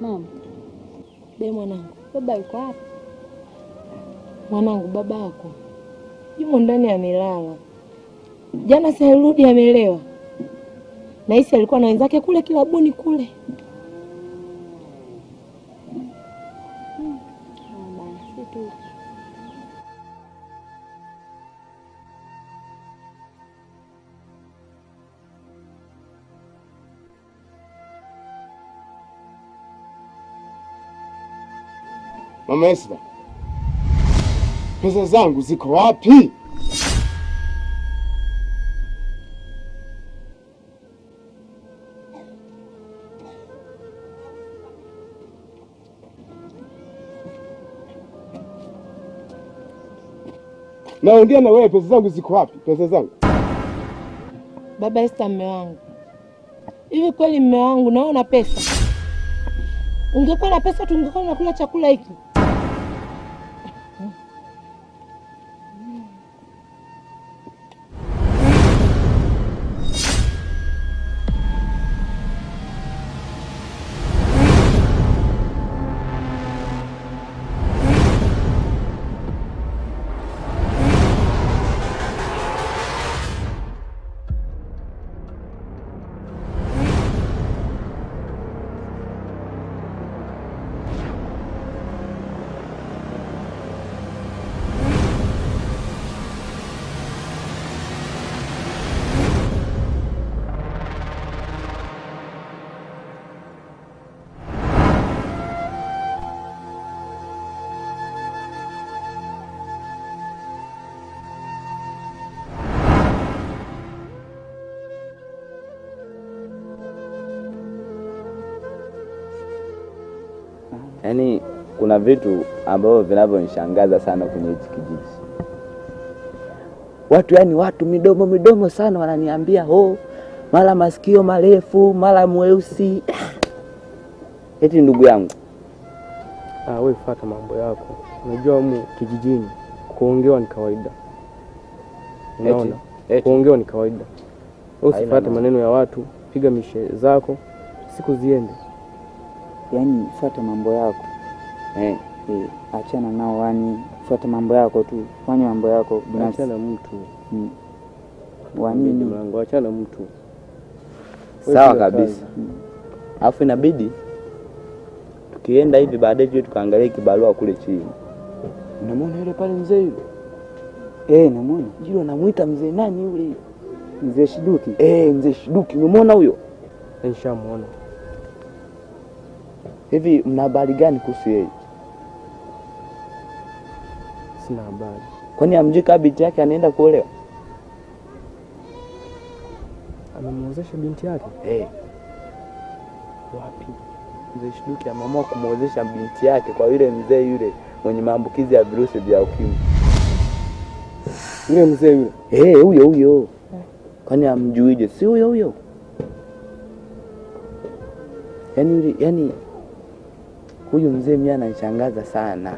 Mama, be mwanangu, baba yuko wapi? Mwanangu, babako yumo ndani amelala. Jana si alirudi amelewa. Na hisi alikuwa na wenzake kule kilabuni kule. Mama Esther, pesa zangu ziko wapi? Naongea na wewe, pesa zangu ziko wapi? Pesa zangu. Baba Esther, mme wangu. Hivi kweli mme wangu na una pesa? Ungekuwa na pesa tungekuwa tunakula chakula hiki. Yaani kuna vitu ambavyo vinavyonishangaza sana kwenye hiki kijiji. Watu midomo sana wananiambia mara masikio marefu, mara mweusi. Eti ndugu yangu. Wewe fuata mambo yako. Unajua humu kijijini kuongewa ni kawaida. Unaona? Kuongewa ni kawaida. Usifuate maneno ya watu, piga mishe zako, siku ziende. Yaani fuata mambo yako. Achana nao, yani fuata mambo yako tu. Fanya mambo yako binafsi. Achana mtu. Waamini mlango, achana mtu. Sawa kabisa. Alafu inabidi tukienda hivi baadaye tukaangalia kibarua kule chini. Unamwona yule pale mzee yule? Namuona. Jilo namuita mzee nani yule? Mzee Shiduki. Mzee Shiduki, umemuona huyo? Nishamuona. Hivi mna habari gani kuhusu yeye? Sina habari. Kwani amjika binti yake anaenda kuolewa? Amemwozesha binti yake? Wapi? Mzee Shiduki ameamua kumwozesha binti yake kwa yule mzee yule mwenye maambukizi ya virusi vya ukimwi. Yule mzee yule? Huyo. Kwani amjuije? Si huyo. Yaani huyu mzee mimi ananishangaza sana.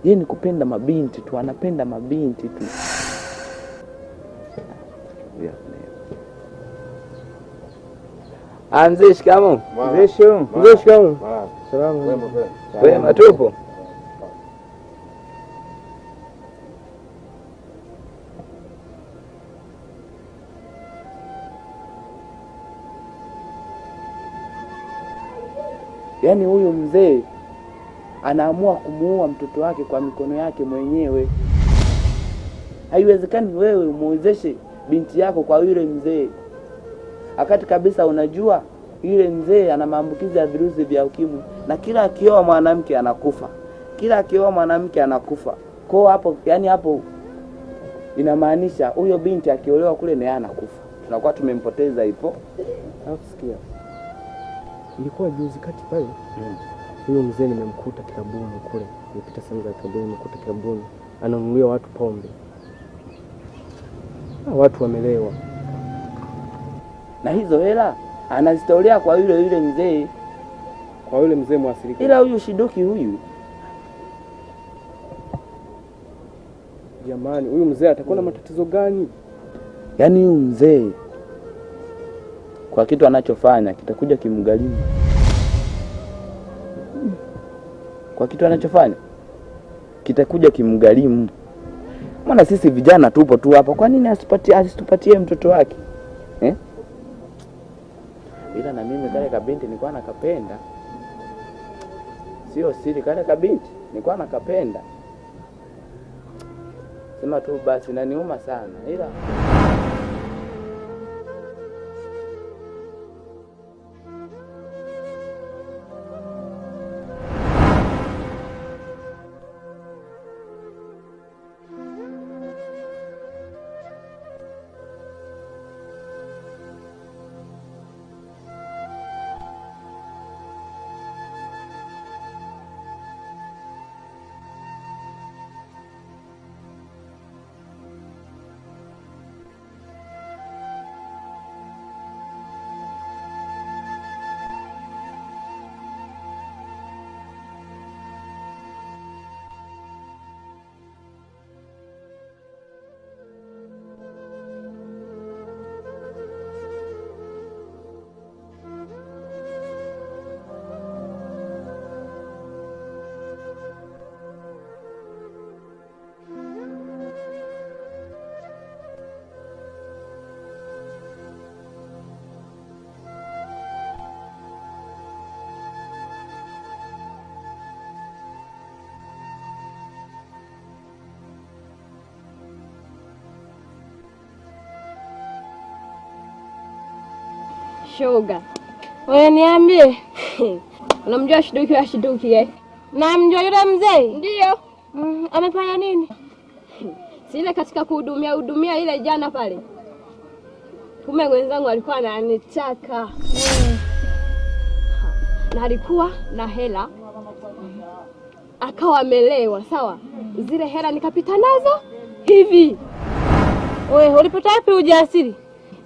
Yeye ni kupenda mabinti tu, anapenda mabinti tu. Mzee shikamoo. Mzee shikamoo. Salamu. Wema tupo. Yaani huyu mzee anaamua kumuua mtoto wake kwa mikono yake mwenyewe. Haiwezekani wewe umuozeshe binti yako kwa yule mzee, akati kabisa unajua yule mzee ana maambukizi ya virusi vya ukimwi, na kila akioa mwanamke anakufa, kila akioa mwanamke anakufa. Kwa hapo, yani hapo inamaanisha huyo binti akiolewa kule naye anakufa, tunakuwa tumempoteza hivyo. Alafu sikia, ilikuwa juzi kati pale huyo mzee nimemkuta kilabuni kule, nipita sehemu za kilabuni, nimekuta kilabuni ananunulia watu pombe. Watu wamelewa, na hizo hela anazitolea kwa yule mzee, kwa yule mzee muasirika. Ila huyu Shiduki huyu, jamani, huyu mzee atakuwa na matatizo gani? Yaani huyu mzee kwa kitu anachofanya kitakuja kimgharimu. Kwa kitu anachofanya kitakuja kimgharimu. Maana sisi vijana tupo tu hapa, kwa nini asitupatie mtoto wake? Ila na mimi kale kabinti nilikuwa nakapenda. Sio siri, kale kabinti nilikuwa nakapenda. Sema tu basi, naniuma sana ila shoga. Wewe niambie. Unamjua Shiduki wa Shiduki Namjua yule mzee? Ndio. Amefanya nini? Sile katika kuhudumia ile jana pale. Kumbe wenzangu alikuwa ananitaka. Na alikuwa na hela. Akawa amelewa, sawa? Zile hela nikapita nazo hivi. Wewe ulipata wapi ujasiri?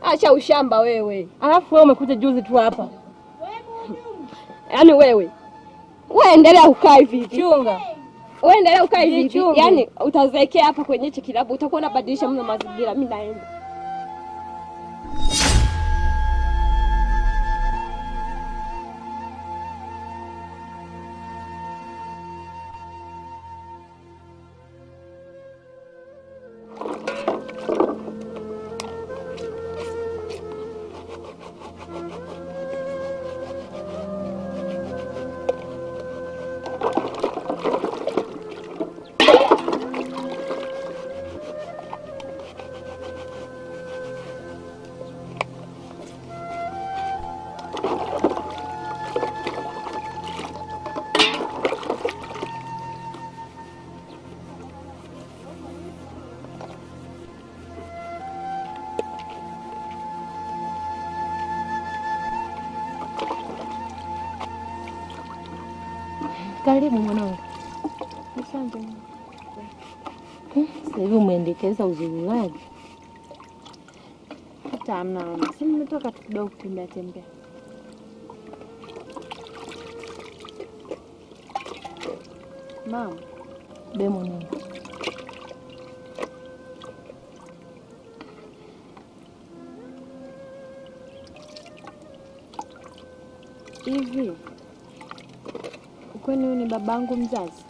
Acha ushamba wewe. Alafu wewe umekuja juzi tu hapa. Yaani wewe endelea ukaa hivi. Chunga. Wewe endelea ukaa hivi. Yaani utazeekea hapa kwenye hichi kilabu, utakuwa unabadilisha mno mazingira. Mimi naenda. Karibu mwanangu. Asante. Sasa hivi umeendekeza uzurulaji. Hata hamna. Sasa nimetoka kidogo kutembea. Mama, Be mwanangu. Hivi kwani huyu ni babangu mzazi?